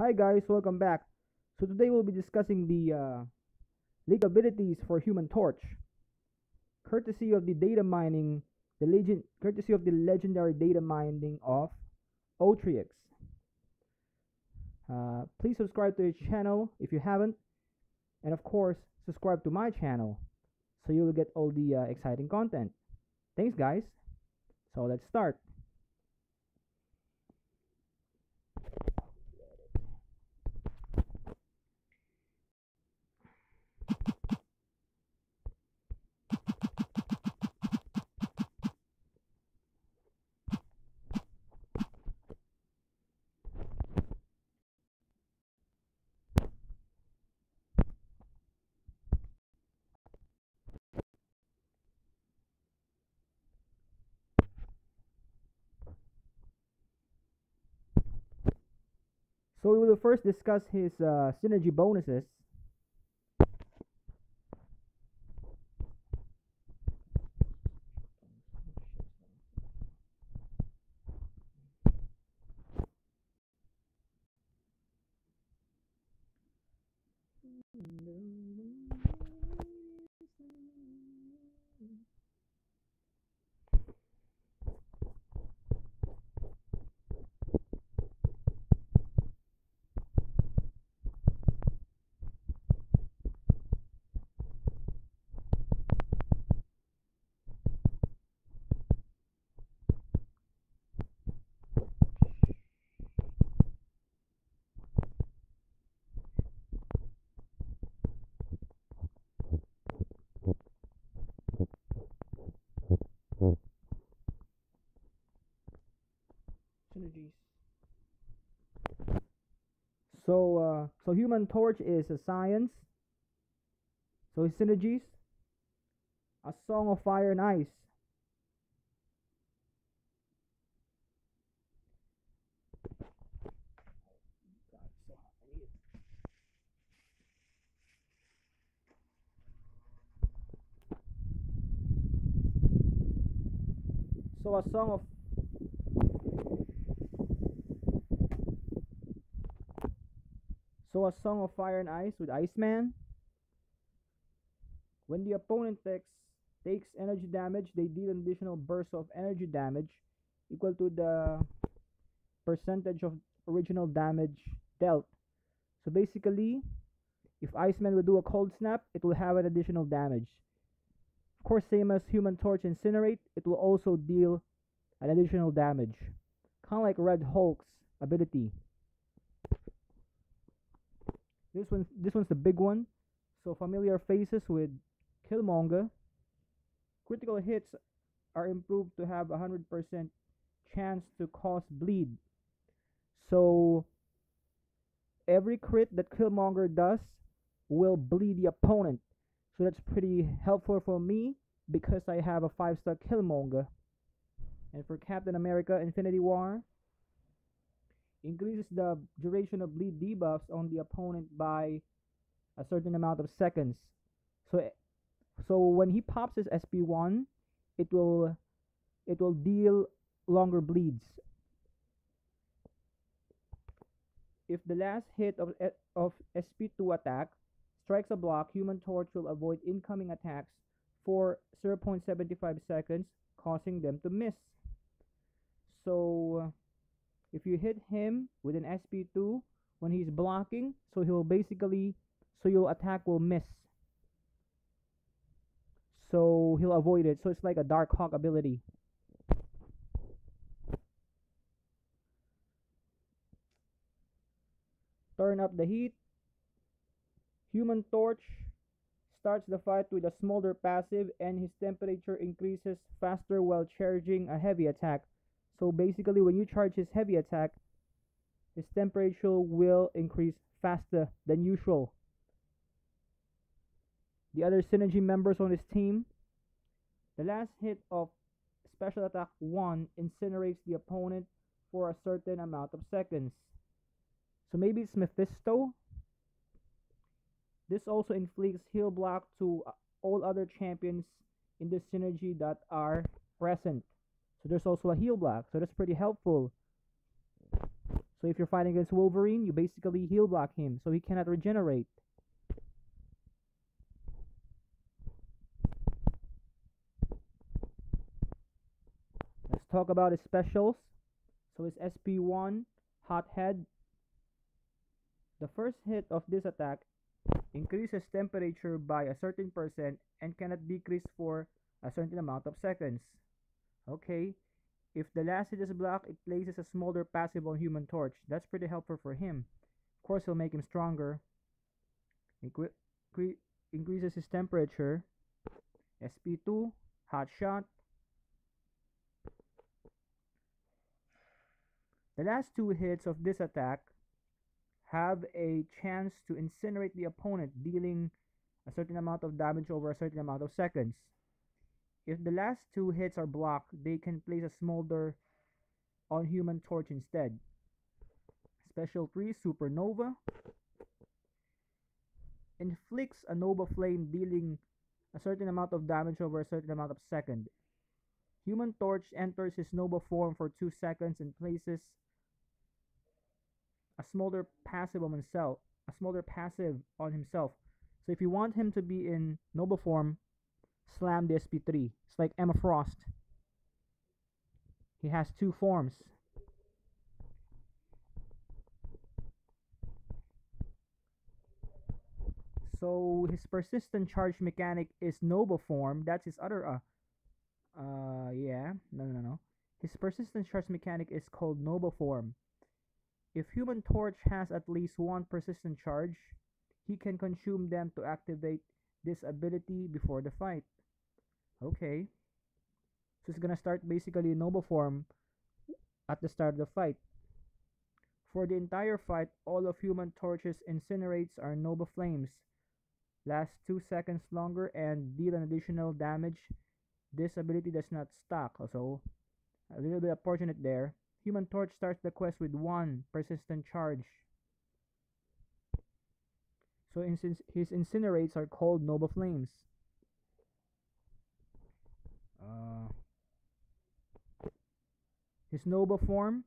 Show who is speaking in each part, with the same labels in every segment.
Speaker 1: Hi guys, welcome back. So today we'll be discussing the league abilities for Human Torch, courtesy of the data mining, courtesy of the legendary data mining of Otrix. Please subscribe to his channel if you haven't, and of course subscribe to my channel so you'll get all the exciting content. Thanks guys. So let's start. So we will first discuss his synergy bonuses. Synergies. So Human Torch is a science. So his synergies: A Song of Fire and Ice. So a song of so a Song of Fire and Ice with Iceman. When the opponent takes energy damage, they deal an additional burst of energy damage equal to the percentage of original damage dealt. So basically, if Iceman will do a cold snap, it will have an additional damage. Of course, same as Human Torch Incinerate, it will also deal an additional damage. Kind of like Red Hulk's ability. This one's the big one. So familiar faces with Killmonger. Critical hits are improved to have 100% chance to cause bleed. So every crit that Killmonger does will bleed the opponent. So that's pretty helpful for me because I have a 5-star Killmonger. And for Captain America Infinity War, increases the duration of bleed debuffs on the opponent by a certain amount of seconds. So when he pops his SP1, it will deal longer bleeds. If the last hit of SP2 attack strikes a block, Human Torch will avoid incoming attacks for 0.75 seconds, causing them to miss. So if you hit him with an SP2 when he's blocking, so your attack will miss. So he'll avoid it. So it's like a Dark Hawk ability. Turn up the heat. Human Torch starts the fight with a smolder passive, and his temperature increases faster while charging a heavy attack. So basically, when you charge his heavy attack, his temperature will increase faster than usual. The other synergy members on his team: the last hit of Special Attack 1 incinerates the opponent for a certain amount of seconds. So maybe it's Mephisto. This also inflicts heal block to all other champions in this synergy that are present. So there's also a heal block. So that's pretty helpful. So if you're fighting against Wolverine, you basically heal block him, so he cannot regenerate. Let's talk about his specials. So his SP1, Hot Head. The first hit of this attack increases temperature by a certain percent and cannot decrease for a certain amount of seconds. Okay, if the last hit is blocked, it places a smolder passive on Human Torch. That's pretty helpful for him. Of course, it'll make him stronger. Increases his temperature. SP2, Hot Shot. The last two hits of this attack have a chance to incinerate the opponent, dealing a certain amount of damage over a certain amount of seconds. If the last two hits are blocked, they can place a smolder on Human Torch instead. Special 3, Supernova. Inflicts a Nova Flame, dealing a certain amount of damage over a certain amount of second. Human Torch enters his Nova form for 2 seconds and places a smolder passive on himself. So if you want him to be in Nova form, slam the SP3. It's like Emma Frost. He has 2 forms. So his persistent charge mechanic is Nova form. That's his other yeah. No. His persistent charge mechanic is called Nova form. If Human Torch has at least 1 persistent charge, he can consume them to activate this ability before the fight. Okay. So it's gonna start basically Nova form at the start of the fight. For the entire fight, all of Human Torch's incinerates are Nova Flames. Last 2 seconds longer and deal an additional damage. This ability does not stack, so a little bit unfortunate there. Human Torch starts the quest with 1 persistent charge. So his incinerates are called Nova Flames. His Nova form.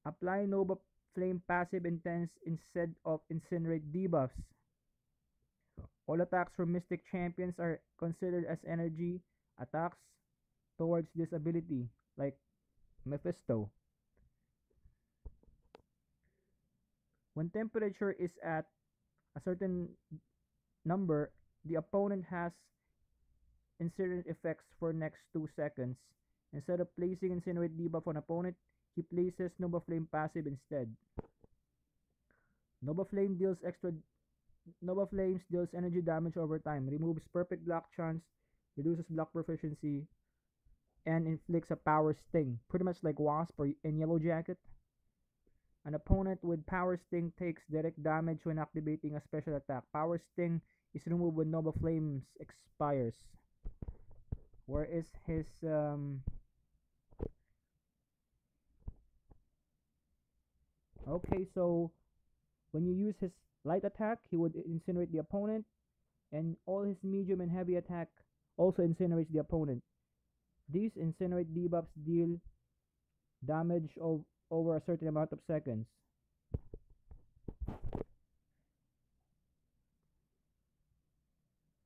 Speaker 1: Apply Nova Flame passive intense instead of incinerate debuffs. All attacks from Mystic Champions are considered as energy attacks towards this ability, like Mephisto. When temperature is at a certain number, the opponent has incinerate effects for next 2 seconds. Instead of placing incinerate debuff on opponent, he places Nova Flame passive instead. Nova Flames deals energy damage over time, removes perfect block chance, reduces block proficiency, and inflicts a power sting, pretty much like Wasp or in Yellow Jacket. An opponent with power sting takes direct damage when activating a special attack. Power sting is removed when Nova Flames expires. Where is his okay, so when you use his light attack, he would incinerate the opponent, and all his medium and heavy attack also incinerates the opponent. These incinerate debuffs deal damage over a certain amount of seconds.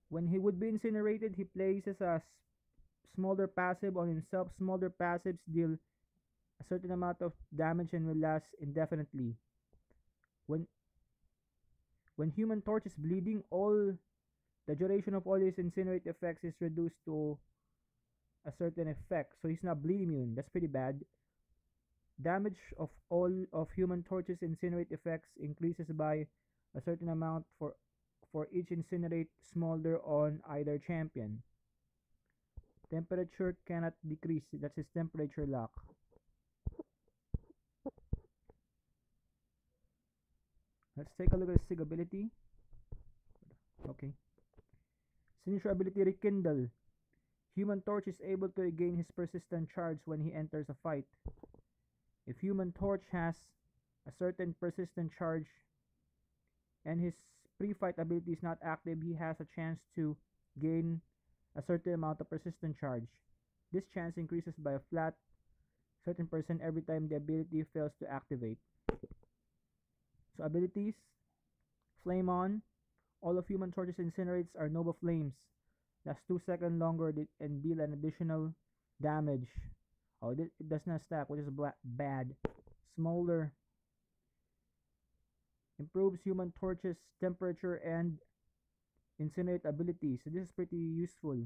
Speaker 1: When he would be incinerated, he places a smolder passive on himself. Smolder passives deal a certain amount of damage and will last indefinitely. When Human Torch is bleeding, the duration of all his incinerate effects is reduced to a certain effect, so he's not bleed immune. That's pretty bad. Damage of all of Human Torch's incinerate effects increases by a certain amount for each incinerate smolder on either champion. Temperature cannot decrease. That's his temperature lock. Let's take a look at his SIG ability. Okay. Signature ability Rekindle. Human Torch is able to regain his persistent charge when he enters a fight. If Human Torch has a certain persistent charge and his pre-fight ability is not active, he has a chance to gain a certain amount of persistent charge. This chance increases by a flat certain percent every time the ability fails to activate. So abilities, Flame On. All of Human Torch's incinerates are Nova Flames. Last 2 seconds longer and deal an additional damage. Oh, it does not stack, which is bad. Smolder. Improves Human Torch's temperature and incinerate abilities. So this is pretty useful.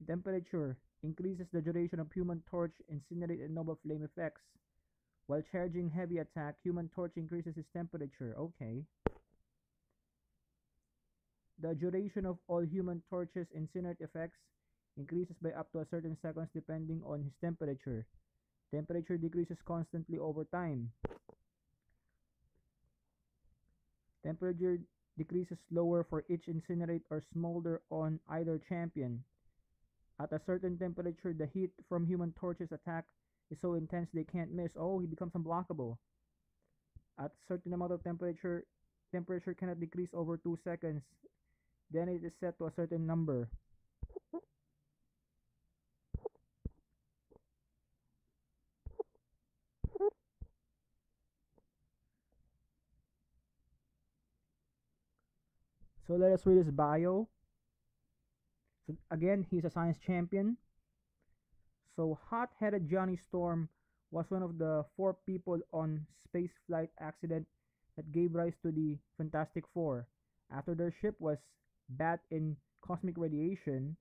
Speaker 1: Temperature. Increases the duration of Human Torch incinerate and Nova Flame effects. While charging heavy attack, Human Torch increases its temperature. Okay. The duration of all Human Torch's incinerate effects increases by up to a certain seconds depending on his temperature. Temperature decreases constantly over time. Temperature decreases slower for each incinerate or smolder on either champion. At a certain temperature, the heat from Human Torch's attack is so intense they can't miss. Oh, he becomes unblockable. At a certain amount of temperature cannot decrease over 2 seconds. Then it is set to a certain number. So let us read his bio. So again, he's a science champion. So hot-headed Johnny Storm was one of the 4 people on spaceflight accident that gave rise to the Fantastic Four. After their ship was bathed in cosmic radiation,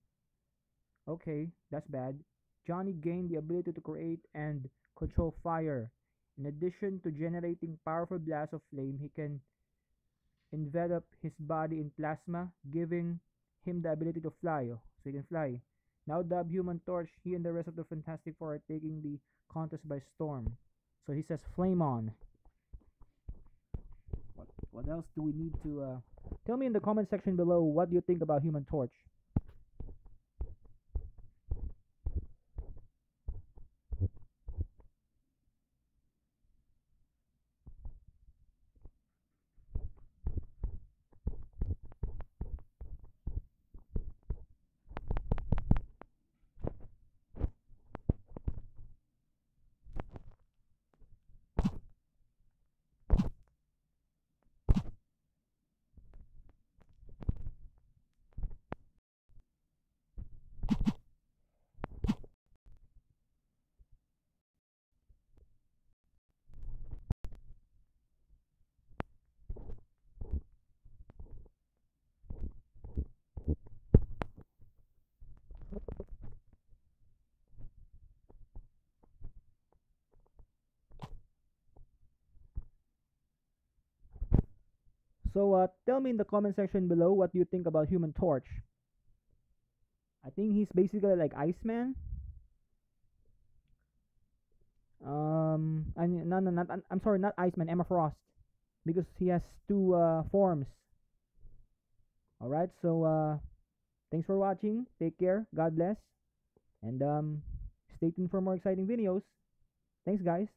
Speaker 1: okay, that's bad, Johnny gained the ability to create and control fire. In addition to generating powerful blasts of flame, he can envelop his body in plasma, giving him the ability to fly. So he can fly. Now dubbed Human Torch, he and the rest of the Fantastic Four are taking the contest by storm. So he says, Flame On. What else do we need to... Tell me in the comment section below, what do you think about Human Torch? So tell me in the comment section below, what do you think about Human Torch? I think he's basically like Iceman. I'm sorry, not Iceman, Emma Frost, because he has 2 forms. Alright, so thanks for watching. Take care. God bless. And stay tuned for more exciting videos. Thanks, guys.